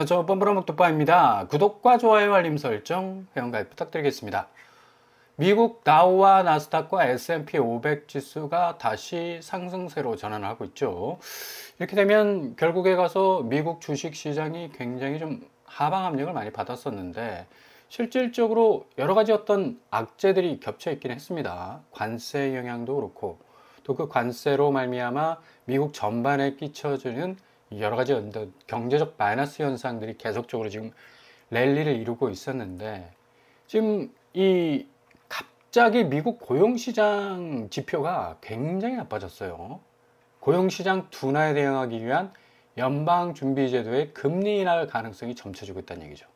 저 뻔뻔한 독바입니다. 구독과 좋아요, 알림 설정, 회원가입 부탁드리겠습니다. 미국 다우와 나스닥과 S&P 500 지수가 다시 상승세로 전환하고 있죠. 이렇게 되면 결국에 가서 미국 주식시장이 굉장히 좀 하방 압력을 많이 받았었는데 실질적으로 여러 가지 어떤 악재들이 겹쳐 있긴 했습니다. 관세 영향도 그렇고 또 그 관세로 말미암아 미국 전반에 끼쳐지는 여러 가지 경제적 마이너스 현상들이 계속적으로 지금 랠리를 이루고 있었는데 지금 이 갑자기 미국 고용시장 지표가 굉장히 나빠졌어요. 고용시장 둔화에 대응하기 위한 연방준비제도의 금리 인하 가능성이 점쳐지고 있다는 얘기죠.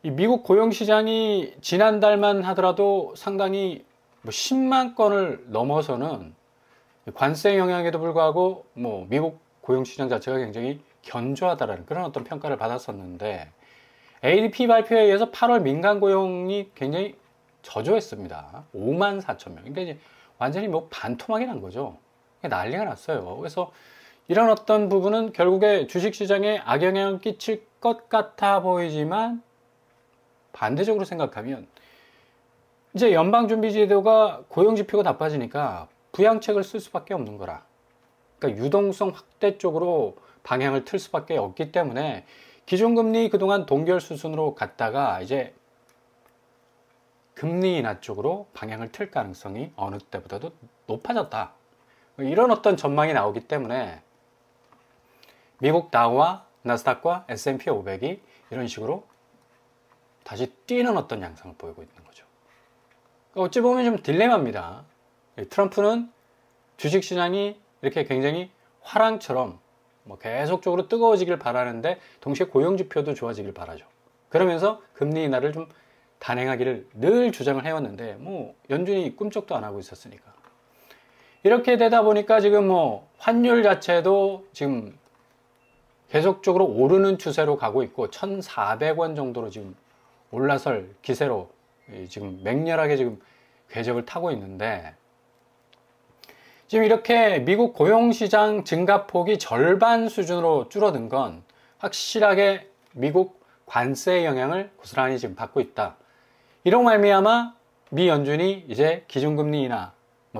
이 미국 고용시장이 지난달만 하더라도 상당히 10만 건을 넘어서는 관세 영향에도 불구하고 미국 고용시장 자체가 굉장히 견조하다라는 그런 어떤 평가를 받았었는데 ADP 발표에 의해서 8월 민간 고용이 굉장히 저조했습니다. 5만 4천 명. 그러니까 이제 완전히 반토막이 난 거죠. 난리가 났어요. 그래서 이런 어떤 부분은 결국에 주식시장에 악영향을 끼칠 것 같아 보이지만 반대적으로 생각하면 이제 연방준비제도가 고용지표가 나빠지니까 부양책을 쓸 수밖에 없는 거라. 그러니까 유동성 확대 쪽으로 방향을 틀 수밖에 없기 때문에 기준금리 그동안 동결 수순으로 갔다가 이제 금리 인하 쪽으로 방향을 틀 가능성이 어느 때보다도 높아졌다. 이런 어떤 전망이 나오기 때문에 미국 다우와 나스닥과 S&P 500이 이런 식으로 다시 뛰는 어떤 양상을 보이고 있는 거죠. 어찌 보면 좀 딜레마입니다. 트럼프는 주식시장이 이렇게 굉장히 화랑처럼 계속적으로 뜨거워지길 바라는데 동시에 고용지표도 좋아지길 바라죠. 그러면서 금리 인하를 좀 단행하기를 늘 주장을 해왔는데 연준이 꿈쩍도 안 하고 있었으니까 이렇게 되다 보니까 지금 환율 자체도 지금 계속적으로 오르는 추세로 가고 있고 1,400원 정도로 지금 올라설 기세로 지금 맹렬하게 지금 궤적을 타고 있는데 지금 이렇게 미국 고용시장 증가폭이 절반 수준으로 줄어든 건 확실하게 미국 관세의 영향을 고스란히 지금 받고 있다. 이런 말미암아 미 연준이 이제 기준금리 인하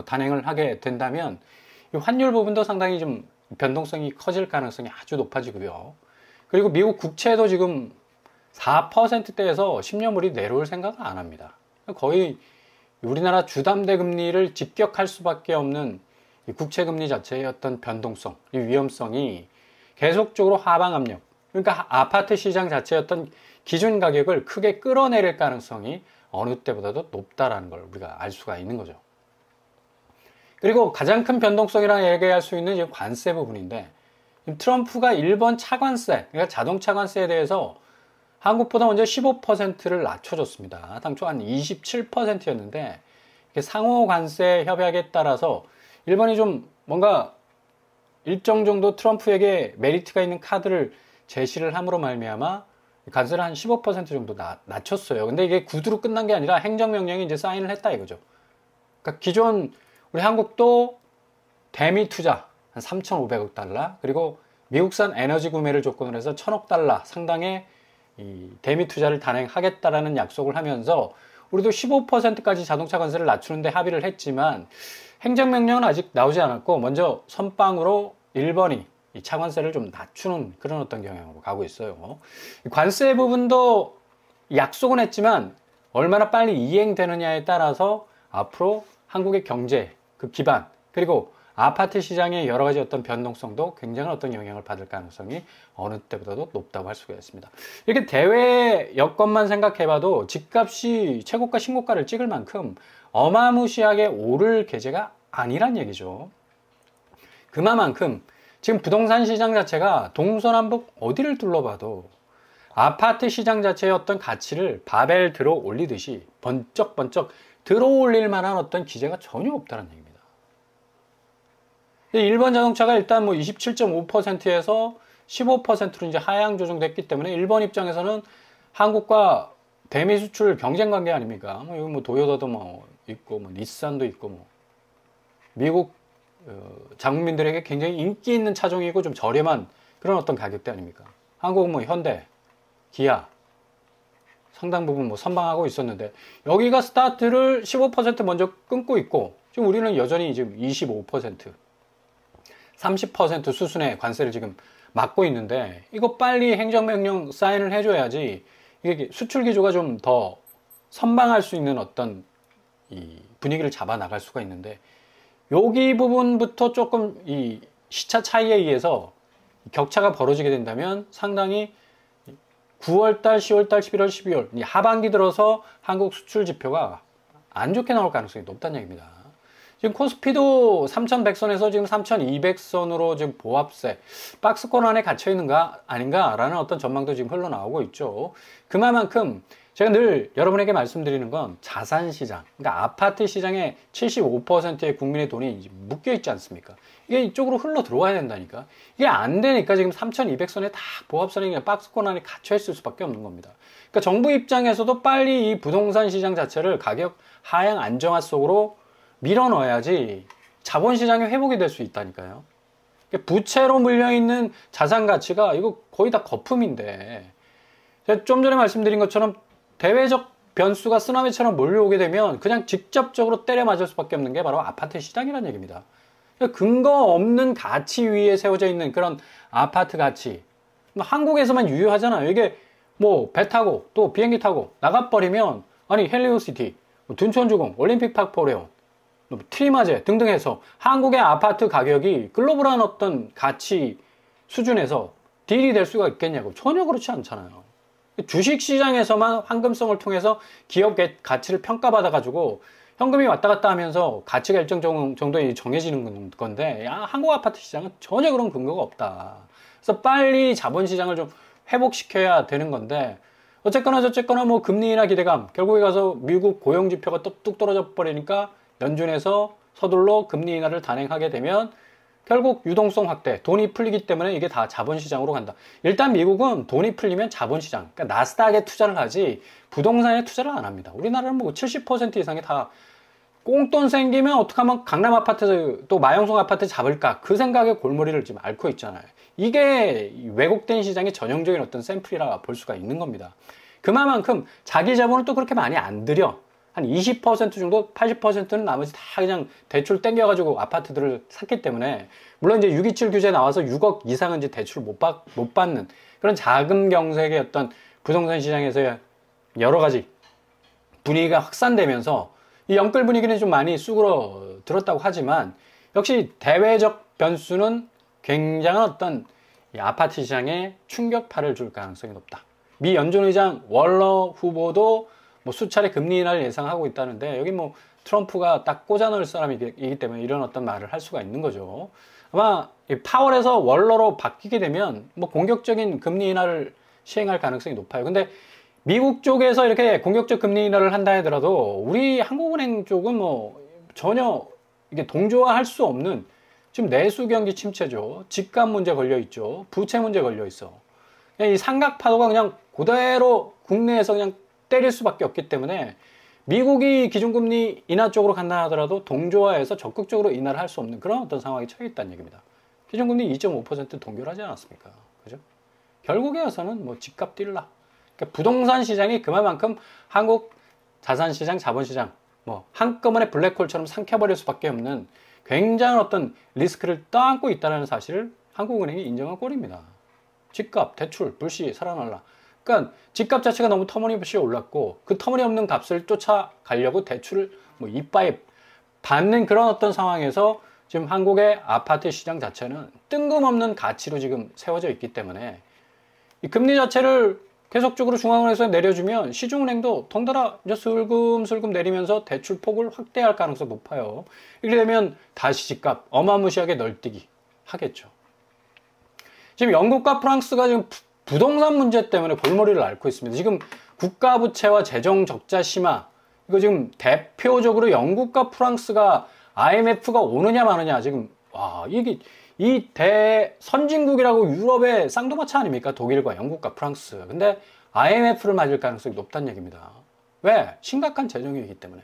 단행을 하게 된다면 이 환율 부분도 상당히 좀 변동성이 커질 가능성이 아주 높아지고요. 그리고 미국 국채도 지금 4%대에서 10년물이 내려올 생각을 안 합니다. 거의 우리나라 주담대 금리를 직격할 수밖에 없는 이 국채금리 자체의 어떤 변동성, 이 위험성이 계속적으로 하방 압력, 그러니까 아파트 시장 자체의 어떤 기준 가격을 크게 끌어내릴 가능성이 어느 때보다도 높다라는 걸 우리가 알 수가 있는 거죠. 그리고 가장 큰 변동성이라고 얘기할 수 있는 지금 관세 부분인데 트럼프가 일본 차관세, 그러니까 자동차 관세에 대해서 한국보다 먼저 15%를 낮춰줬습니다. 당초 한 27%였는데 상호 관세 협약에 따라서 일본이 좀 뭔가 일정 정도 트럼프에게 메리트가 있는 카드를 제시를 함으로 말미암아 관세를 한 15% 정도 낮췄어요. 근데 이게 구두로 끝난 게 아니라 행정명령이 이제 사인을 했다 이거죠. 그러니까 기존 우리 한국도 대미 투자 한 3,500억 달러 그리고 미국산 에너지 구매를 조건으로 해서 1,000억 달러 상당의 이 대미 투자를 단행하겠다라는 약속을 하면서 우리도 15%까지 자동차 관세를 낮추는데 합의를 했지만 행정명령은 아직 나오지 않았고 먼저 선빵으로 일본이 이 차관세를 좀 낮추는 그런 어떤 경향으로 가고 있어요. 관세 부분도 약속은 했지만 얼마나 빨리 이행되느냐에 따라서 앞으로 한국의 경제 그 기반 그리고 아파트 시장의 여러 가지 어떤 변동성도 굉장한 어떤 영향을 받을 가능성이 어느 때보다도 높다고 할 수가 있습니다. 이렇게 대외 여건만 생각해봐도 집값이 최고가 신고가를 찍을 만큼 어마무시하게 오를 계제가 아니란 얘기죠. 그만큼 지금 부동산 시장 자체가 동서남북 어디를 둘러봐도 아파트 시장 자체의 어떤 가치를 바벨 들어 올리듯이 번쩍번쩍 들어 올릴 만한 어떤 기제가 전혀 없다는 얘기입니다. 일본 자동차가 일단 27.5%에서 15%로 이제 하향 조정됐기 때문에 일본 입장에서는 한국과 대미 수출 경쟁 관계 아닙니까? 여기 도요타도 있고, 닛산도 있고, 미국 장민들에게 굉장히 인기 있는 차종이고 좀 저렴한 그런 어떤 가격대 아닙니까? 한국은 뭐 현대, 기아 상당 부분 뭐 선방하고 있었는데 여기가 스타트를 15% 먼저 끊고 있고 지금 우리는 여전히 지금 25%, 30% 수준의 관세를 지금 막고 있는데 이거 빨리 행정명령 사인을 해줘야지 이게 수출 기조가 좀 더 선방할 수 있는 어떤 이 분위기를 잡아 나갈 수가 있는데 여기 부분부터 조금 이 시차 차이에 의해서 격차가 벌어지게 된다면 상당히 9월달, 10월달, 11월, 12월 이 하반기 들어서 한국 수출 지표가 안 좋게 나올 가능성이 높다는 얘기입니다. 지금 코스피도 3,100선에서 지금 3,200선으로 지금 보합세, 박스권 안에 갇혀 있는가 아닌가라는 어떤 전망도 지금 흘러나오고 있죠. 그만큼 제가 늘 여러분에게 말씀드리는 건 자산 시장, 그러니까 아파트 시장의 75%의 국민의 돈이 묶여 있지 않습니까? 이게 이쪽으로 흘러 들어와야 된다니까. 이게 안 되니까 지금 3,200선에 다 보합선이 그냥 박스권 안에 갇혀 있을 수밖에 없는 겁니다. 그러니까 정부 입장에서도 빨리 이 부동산 시장 자체를 가격 하향 안정화 속으로 밀어 넣어야지 자본시장이 회복이 될 수 있다니까요. 부채로 물려있는 자산 가치가 이거 거의 다 거품인데 제가 좀 전에 말씀드린 것처럼 대외적 변수가 쓰나미처럼 몰려오게 되면 그냥 직접적으로 때려 맞을 수밖에 없는 게 바로 아파트 시장이라는 얘기입니다. 근거 없는 가치 위에 세워져 있는 그런 아파트 가치 한국에서만 유효하잖아요. 이게 뭐 배 타고 또 비행기 타고 나가버리면 아니 헬리오시티, 둔촌주공, 올림픽파크 포레온, 트리마제 등등 해서 한국의 아파트 가격이 글로벌한 어떤 가치 수준에서 딜이 될 수가 있겠냐고. 전혀 그렇지 않잖아요. 주식시장에서만 황금성을 통해서 기업 가치를 평가받아 가지고 현금이 왔다 갔다 하면서 가치가 일정 정도에 정해지는 건데 한국 아파트 시장은 전혀 그런 근거가 없다. 그래서 빨리 자본시장을 좀 회복시켜야 되는 건데 어쨌거나 저쨌거나 뭐 금리 인하 기대감 결국에 가서 미국 고용지표가 뚝 떨어져 버리니까 연준에서 서둘러 금리 인하를 단행하게 되면 결국 유동성 확대, 돈이 풀리기 때문에 이게 다 자본시장으로 간다. 일단 미국은 돈이 풀리면 자본시장, 그러니까 나스닥에 투자를 하지 부동산에 투자를 안 합니다. 우리나라는 뭐 70% 이상이 다 꽁돈 생기면 어떻게 하면 강남 아파트 또 마영송 아파트 잡을까 그 생각에 골머리를 지금 앓고 있잖아요. 이게 왜곡된 시장의 전형적인 어떤 샘플이라 볼 수가 있는 겁니다. 그만큼 자기 자본을 또 그렇게 많이 안 들여. 한 20% 정도, 80%는 나머지 다 그냥 대출 땡겨가지고 아파트들을 샀기 때문에 물론 이제 627 규제 나와서 6억 이상은 이제 대출을 못 받는 그런 자금 경색의 어떤 부동산 시장에서의 여러 가지 분위기가 확산되면서 이 영끌 분위기는 좀 많이 쑥으로 들었다고 하지만 역시 대외적 변수는 굉장한 어떤 이 아파트 시장에 충격파를 줄 가능성이 높다. 미 연준 의장 월러 후보도 뭐 수차례 금리 인하를 예상하고 있다는데 여기 뭐 트럼프가 딱 꽂아 넣을 사람이기 때문에 이런 어떤 말을 할 수가 있는 거죠. 아마 파월에서 월러로 바뀌게 되면 뭐 공격적인 금리 인하를 시행할 가능성이 높아요. 근데 미국 쪽에서 이렇게 공격적 금리 인하를 한다 하더라도 우리 한국은행 쪽은 뭐 전혀 이게 동조화할 수 없는 지금 내수 경기 침체죠. 집값 문제 걸려 있죠. 부채 문제 걸려 있어. 이 삼각 파도가 그냥 그대로 국내에서 그냥 때릴 수밖에 없기 때문에 미국이 기준금리 인하 쪽으로 간다 하더라도 동조화해서 적극적으로 인하를 할 수 없는 그런 어떤 상황에 처해 있다는 얘기입니다. 기준금리 2.5% 동결하지 않았습니까? 그죠? 결국에 와서는 뭐 집값 뛸라. 그러니까 부동산 시장이 그만큼 한국 자산시장, 자본시장 뭐 한꺼번에 블랙홀처럼 삼켜버릴 수밖에 없는 굉장한 어떤 리스크를 떠안고 있다는 사실을 한국은행이 인정한 꼴입니다. 집값, 대출, 불시 살아날라. 그러니까 집값 자체가 너무 터무니없이 올랐고 그 터무니없는 값을 쫓아가려고 대출을 뭐 이빠이 받는 그런 어떤 상황에서 지금 한국의 아파트 시장 자체는 뜬금없는 가치로 지금 세워져 있기 때문에 이 금리 자체를 계속적으로 중앙은행에서 내려주면 시중은행도 덩달아 이제 슬금슬금 내리면서 대출 폭을 확대할 가능성이 높아요. 이렇게 되면 다시 집값 어마무시하게 널뛰기 하겠죠. 지금 영국과 프랑스가 지금 부동산 문제 때문에 골머리를 앓고 있습니다. 지금 국가 부채와 재정 적자 심화 이거 지금 대표적으로 영국과 프랑스가 IMF가 오느냐 마느냐 지금 와 이게 이 대선진국이라고 유럽의 쌍두마차 아닙니까? 독일과 영국과 프랑스. 근데 IMF를 맞을 가능성이 높다는 얘기입니다. 왜? 심각한 재정위기이기 때문에.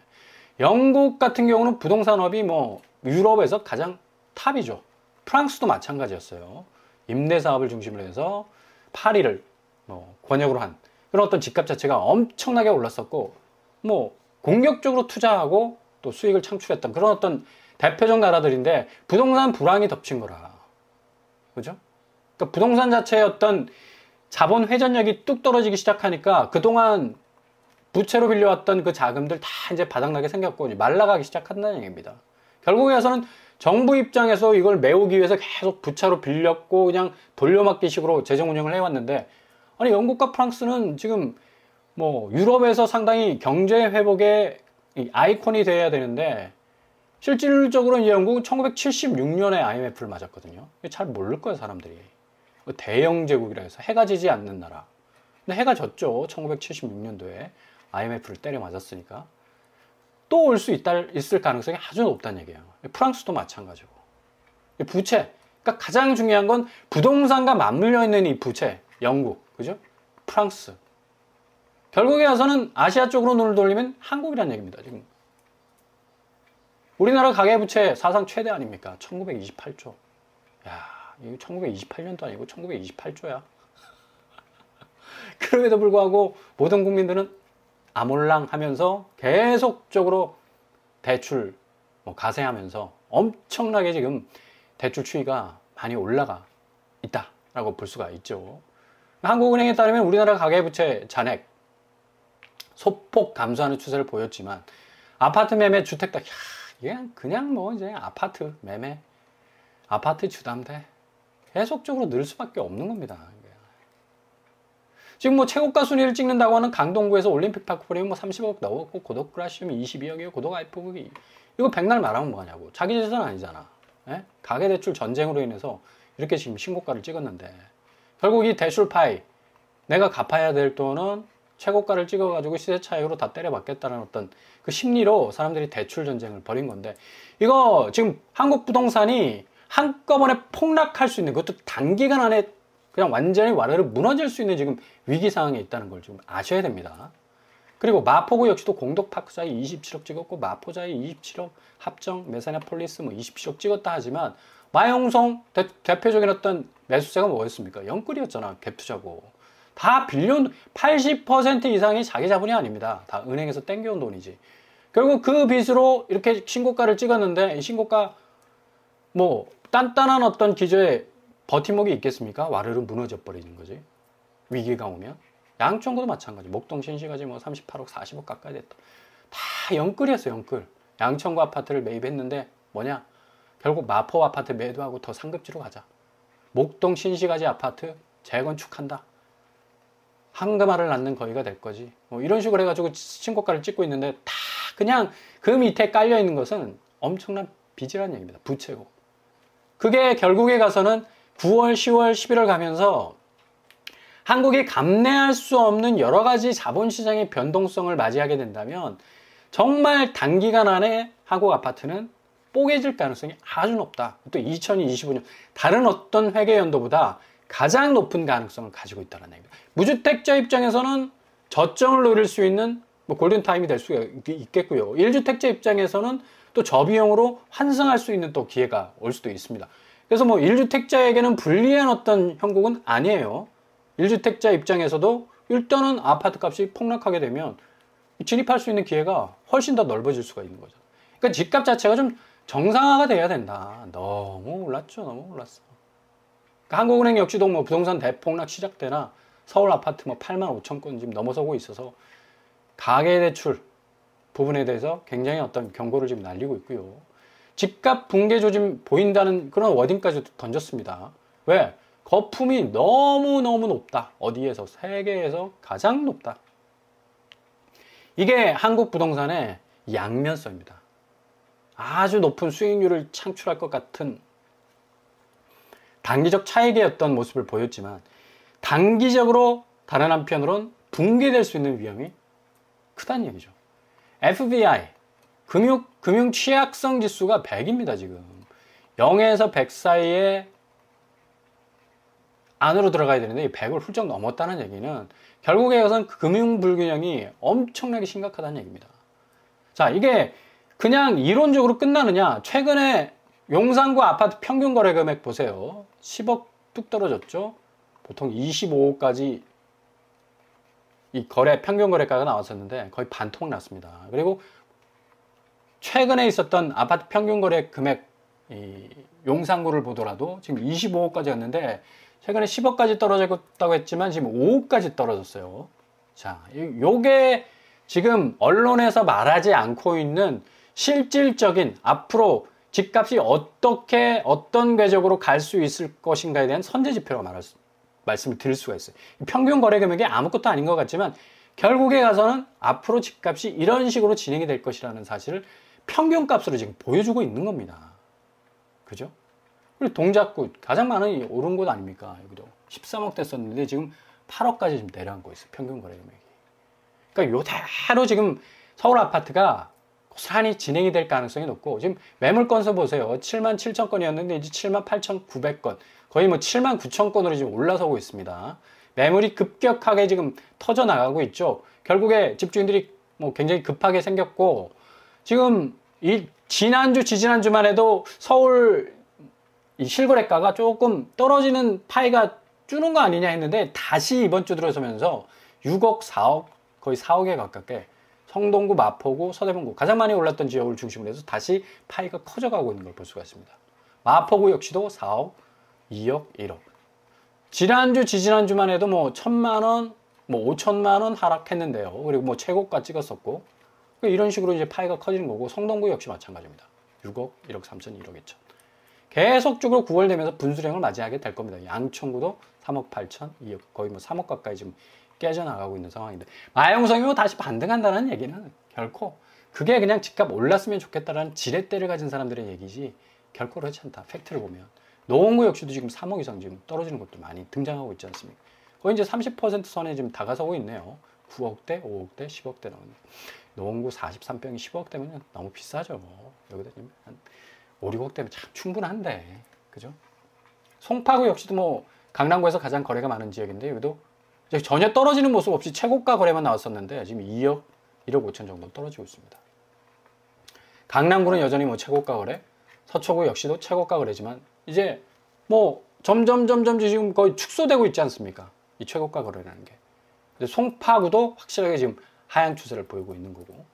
영국 같은 경우는 부동산업이 뭐 유럽에서 가장 탑이죠. 프랑스도 마찬가지였어요. 임대 사업을 중심으로 해서 파리를 권역으로 한 그런 어떤 집값 자체가 엄청나게 올랐었고, 뭐 공격적으로 투자하고 또 수익을 창출했던 그런 어떤 대표적 나라들인데 부동산 불황이 덮친 거라. 그죠? 그러니까 부동산 자체의 어떤 자본 회전력이 뚝 떨어지기 시작하니까 그동안 부채로 빌려왔던 그 자금들 다 이제 바닥나게 생겼고 말라가기 시작한다는 얘기입니다. 결국에서는 정부 입장에서 이걸 메우기 위해서 계속 부채로 빌렸고 그냥 돌려막기 식으로 재정 운영을 해왔는데, 아니 영국과 프랑스는 지금 뭐 유럽에서 상당히 경제 회복의 아이콘이 돼야 되는데 실질적으로 이제 영국은 1976년에 IMF를 맞았거든요. 잘 모를 거예요 사람들이. 대영 제국이라 해서 해가 지지 않는 나라. 근데 해가 졌죠. 1976년도에 IMF를 때려 맞았으니까. 또 올 수 있을 가능성이 아주 높다는 얘기예요. 프랑스도 마찬가지고. 부채. 그러니까 가장 중요한 건 부동산과 맞물려 있는 이 부채. 영국, 그죠? 프랑스. 결국에 와서는 아시아 쪽으로 눈을 돌리면 한국이라는 얘기입니다. 지금 우리나라 가계부채 사상 최대 아닙니까? 1928조. 야, 이거 1928년도 아니고 1928조야. 그럼에도 불구하고 모든 국민들은 아몰랑 하면서 계속적으로 대출 가세하면서 엄청나게 지금 대출 추이가 많이 올라가 있다라고 볼 수가 있죠. 한국은행에 따르면 우리나라 가계부채 잔액 소폭 감소하는 추세를 보였지만 아파트 매매 주택 이게 그냥 뭐 이제 아파트 매매 아파트 주담대 계속적으로 늘 수밖에 없는 겁니다. 지금 뭐 최고가 순위를 찍는다고 하는 강동구에서 올림픽파크 프레임 뭐 30억 나오고 고독 그라시움이 22억이에요. 고독 아이프북이 이거 백날 말하면 뭐하냐고. 자기 재산 아니잖아. 예? 가계대출 전쟁으로 인해서 이렇게 지금 신고가를 찍었는데 결국 이 대출 파이 내가 갚아야 될 돈은 최고가를 찍어가지고 시세 차익으로 다 때려받겠다는 어떤 그 심리로 사람들이 대출 전쟁을 벌인 건데, 이거 지금 한국 부동산이 한꺼번에 폭락할 수 있는, 그것도 단기간 안에 그냥 완전히 와르르 무너질 수 있는 지금 위기 상황에 있다는 걸 좀 아셔야 됩니다. 그리고 마포구 역시도 공덕파크자이 27억 찍었고 마포자이 27억, 합정, 메사나폴리스 뭐 27억 찍었다 하지만 마영성 대표적인 어떤 매수세가 뭐였습니까? 영끌이었잖아. 갭투자고. 다 빌려온 80% 이상이 자기 자본이 아닙니다. 다 은행에서 땡겨온 돈이지. 결국 그 빚으로 이렇게 신고가를 찍었는데 이 신고가 뭐 단단한 어떤 기조에 버팀목이 있겠습니까? 와르르 무너져 버리는 거지. 위기가 오면. 양천구도 마찬가지. 목동 신시가지 뭐 38억 40억 가까이 됐다. 다 영끌이었어. 영끌. 양천구 아파트를 매입했는데 뭐냐? 결국 마포 아파트 매도하고 더 상급지로 가자. 목동 신시가지 아파트 재건축한다. 황금알을 낳는 거위가 될 거지. 뭐 이런 식으로 해가지고 신고가를 찍고 있는데 다 그냥 그 밑에 깔려 있는 것은 엄청난 빚이라는 얘기입니다. 부채고. 그게 결국에 가서는 9월, 10월, 11월 가면서 한국이 감내할 수 없는 여러 가지 자본시장의 변동성을 맞이하게 된다면 정말 단기간 안에 한국 아파트는 뽀개질 가능성이 아주 높다. 또 2025년 다른 어떤 회계 연도보다 가장 높은 가능성을 가지고 있다는 얘기입니다. 무주택자 입장에서는 저점을 노릴 수 있는 뭐 골든타임이 될 수가 있겠고요. 1주택자 입장에서는 또 저비용으로 환승할 수 있는 또 기회가 올 수도 있습니다. 그래서 뭐 1주택자에게는 불리한 어떤 형국은 아니에요. 1주택자 입장에서도 일단은 아파트 값이 폭락하게 되면 진입할 수 있는 기회가 훨씬 더 넓어질 수가 있는 거죠. 그러니까 집값 자체가 좀 정상화가 돼야 된다. 너무 올랐죠. 너무 올랐어. 그러니까 한국은행 역시도 뭐 부동산 대폭락 시작되나 서울 아파트 뭐 8만 5천 건 지금 넘어서고 있어서 가계대출 부분에 대해서 굉장히 어떤 경고를 지금 날리고 있고요. 집값 붕괴 조짐 보인다는 그런 워딩까지 던졌습니다. 왜? 거품이 너무너무 높다. 어디에서? 세계에서 가장 높다. 이게 한국 부동산의 양면성입니다. 아주 높은 수익률을 창출할 것 같은 단기적 차익의 어떤 모습을 보였지만 단기적으로 다른 한편으로는 붕괴될 수 있는 위험이 크다는 얘기죠. FBI 금융 취약성 지수가 100입니다. 지금 0에서 100 사이에 안으로 들어가야 되는데 이 100을 훌쩍 넘었다는 얘기는 결국에 여기서는 금융 불균형이 엄청나게 심각하다는 얘기입니다. 자, 이게 그냥 이론적으로 끝나느냐? 최근에 용산구 아파트 평균 거래 금액 보세요. 10억 뚝 떨어졌죠. 보통 25억까지 이 평균 거래가가 나왔었는데 거의 반토막 났습니다. 그리고 최근에 있었던 아파트 평균 거래 금액 용산구를 보더라도 지금 25억까지 갔는데 최근에 10억까지 떨어졌다고 했지만 지금 5억까지 떨어졌어요. 자, 요게 지금 언론에서 말하지 않고 있는 실질적인 앞으로 집값이 어떤 궤적으로 갈 수 있을 것인가에 대한 선제지표라고 말씀을 드릴 수가 있어요. 평균 거래 금액이 아무것도 아닌 것 같지만 결국에 가서는 앞으로 집값이 이런 식으로 진행이 될 것이라는 사실을 평균값으로 지금 보여주고 있는 겁니다. 그죠? 그리고 동작구 가장 많이 오른 곳 아닙니까? 여기도 13억 됐었는데 지금 8억까지 지금 내려앉고 있어요. 평균 거래 금액이. 그러니까 요대로 지금 서울 아파트가 고스란히 진행이 될 가능성이 높고, 지금 매물 건수 보세요. 7만 7천 건이었는데 이제 7만 8,900건, 거의 뭐 7만 9천 건으로 지금 올라서고 있습니다. 매물이 급격하게 지금 터져 나가고 있죠. 결국에 집주인들이 뭐 굉장히 급하게 생겼고, 지금 이 지난주 지지난주만 해도 서울 이 실거래가가 조금 떨어지는 파이가 주는 거 아니냐 했는데 다시 이번 주 들어서면서 6억, 4억, 거의 4억에 가깝게 성동구, 마포구, 서대문구 가장 많이 올랐던 지역을 중심으로 해서 다시 파이가 커져가고 있는 걸 볼 수가 있습니다. 마포구 역시도 4억, 2억, 1억. 지난주, 지지난주만 해도 뭐 1,000만 원, 뭐 5천만 원 하락했는데요. 그리고 뭐 최고가 찍었었고, 이런 식으로 이제 파이가 커지는 거고, 성동구 역시 마찬가지입니다. 6억, 1억 3천, 1억 2천. 계속적으로 9월 되면서 분수령을 맞이하게 될 겁니다. 양천구도 3억 8천, 2억, 거의 뭐 3억 가까이 지금 깨져나가고 있는 상황인데, 마용성이 뭐 다시 반등한다는 얘기는 결코 그게 그냥 집값 올랐으면 좋겠다라는 지렛대를 가진 사람들의 얘기지 결코 그렇지 않다. 팩트를 보면 노원구 역시도 지금 3억 이상 지금 떨어지는 것도 많이 등장하고 있지 않습니까? 거의 이제 30% 선에 지금 다가서고 있네요. 9억대, 5억대, 10억대 나오는. 노원구 43평이 10억대면 너무 비싸죠. 여기다 지금 한 5, 6억대면 참 충분한데, 그죠? 송파구 역시도 뭐 강남구에서 가장 거래가 많은 지역인데, 여기도 전혀 떨어지는 모습 없이 최고가 거래만 나왔었는데 지금 2억, 1억 5천 정도 떨어지고 있습니다. 강남구는 여전히 뭐 최고가 거래, 서초구 역시도 최고가 거래지만 이제 뭐 점점 지금 거의 축소되고 있지 않습니까? 이 최고가 거래라는 게. 근데 송파구도 확실하게 지금 하향 추세를 보이고 있는 거고.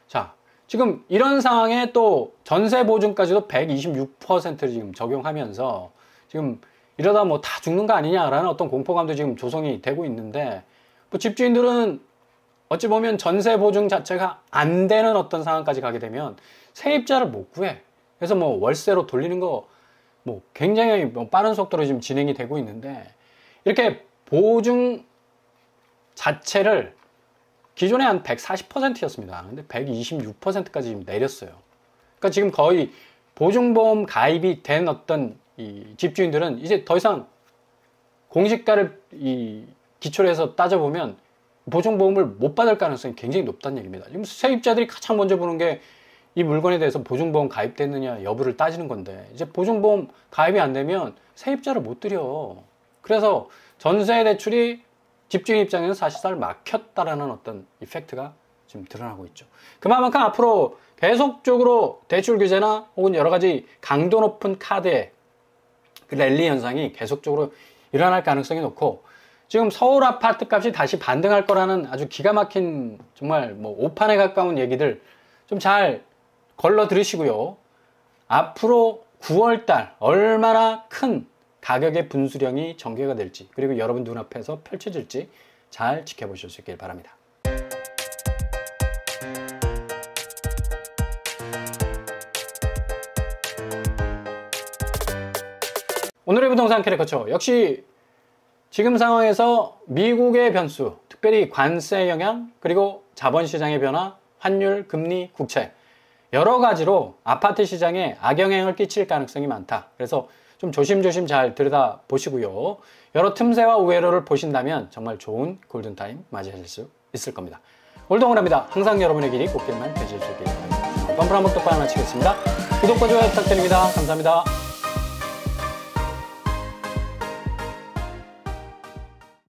자, 지금 이런 상황에 또 전세 보증까지도 126%를 지금 적용하면서 지금 이러다 뭐 다 죽는 거 아니냐라는 어떤 공포감도 지금 조성이 되고 있는데, 뭐 집주인들은 어찌 보면 전세 보증 자체가 안 되는 어떤 상황까지 가게 되면 세입자를 못 구해. 그래서 뭐 월세로 돌리는 거 뭐 굉장히 뭐 빠른 속도로 지금 진행이 되고 있는데, 이렇게 보증 자체를 기존에 한 140%였습니다. 근데 126%까지 지금 내렸어요. 그러니까 지금 거의 보증보험 가입이 된 어떤 이 집주인들은 이제 더 이상 공시가를 기초로 해서 따져보면 보증보험을 못 받을 가능성이 굉장히 높다는 얘기입니다. 지금 세입자들이 가장 먼저 보는 게 이 물건에 대해서 보증보험 가입됐느냐 여부를 따지는 건데, 이제 보증보험 가입이 안 되면 세입자를 못 드려. 그래서 전세 대출이 집주인 입장에서 사실상 막혔다라는 어떤 이펙트가 지금 드러나고 있죠. 그만큼 앞으로 계속적으로 대출 규제나 혹은 여러 가지 강도 높은 카드의 그 랠리 현상이 계속적으로 일어날 가능성이 높고, 지금 서울 아파트 값이 다시 반등할 거라는 아주 기가 막힌 정말 뭐 오판에 가까운 얘기들 좀 잘 걸러 들으시고요. 앞으로 9월달 얼마나 큰 가격의 분수령이 전개가 될지, 그리고 여러분 눈앞에서 펼쳐질지 잘 지켜보실 수 있길 바랍니다. 오늘의 부동산 캐릭터처 역시 지금 상황에서 미국의 변수, 특별히 관세 영향, 그리고 자본시장의 변화, 환율, 금리, 국채 여러 가지로 아파트 시장에 악영향을 끼칠 가능성이 많다. 그래서 좀 조심조심 잘 들여다보시고요. 여러 틈새와 우회로를 보신다면 정말 좋은 골든타임 맞이하실 수 있을 겁니다. 올동원합니다. 항상 여러분의 길이 꽃길만 되실 수 있길 바랍니다. 뻔뻔한 목독방 마치겠습니다. 구독과 좋아요 부탁드립니다. 감사합니다.